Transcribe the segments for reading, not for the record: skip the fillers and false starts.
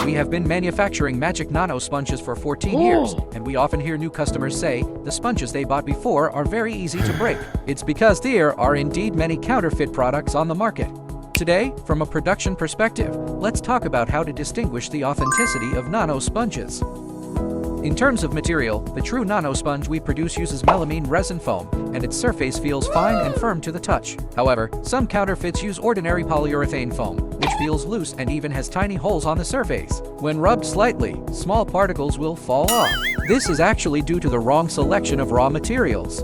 We have been manufacturing Magic Nano sponges for 14 years, and we often hear new customers say the sponges they bought before are very easy to break. It's because there are indeed many counterfeit products on the market. Today, from a production perspective, let's talk about how to distinguish the authenticity of nano sponges. In terms of material, the true nano sponge we produce uses melamine resin foam, and its surface feels fine and firm to the touch. However, some counterfeits use ordinary polyurethane foam, which feels loose and even has tiny holes on the surface. When rubbed slightly, small particles will fall off. This is actually due to the wrong selection of raw materials.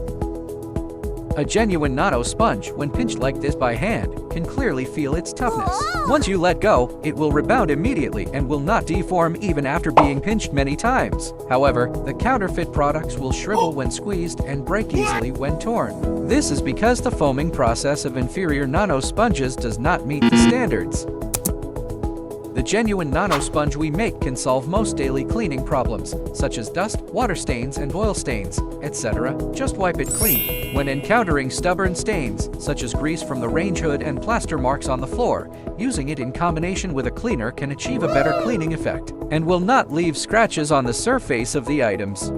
A genuine nano sponge, when pinched like this by hand, can clearly feel its toughness. Once you let go, it will rebound immediately and will not deform even after being pinched many times. However, the counterfeit products will shrivel when squeezed and break easily when torn. This is because the foaming process of inferior nano sponges does not meet the standards. The genuine nano sponge we make can solve most daily cleaning problems, such as dust, water stains, and oil stains, etc. Just wipe it clean. When encountering stubborn stains, such as grease from the range hood and plaster marks on the floor, using it in combination with a cleaner can achieve a better cleaning effect, and will not leave scratches on the surface of the items.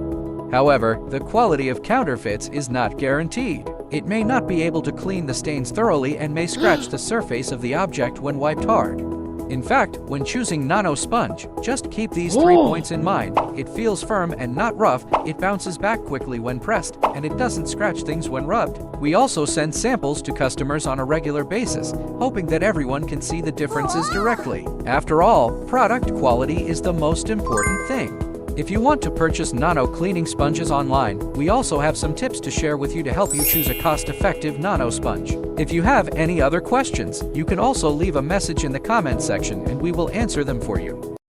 However, the quality of counterfeits is not guaranteed. It may not be able to clean the stains thoroughly and may scratch the surface of the object when wiped hard. In fact, when choosing nano sponge, just keep these 3 points in mind. It feels firm and not rough, it bounces back quickly when pressed, and it doesn't scratch things when rubbed. We also send samples to customers on a regular basis, hoping that everyone can see the differences directly. After all, product quality is the most important thing. If you want to purchase nano cleaning sponges online, we also have some tips to share with you to help you choose a cost-effective nano sponge. If you have any other questions, you can also leave a message in the comment section and we will answer them for you.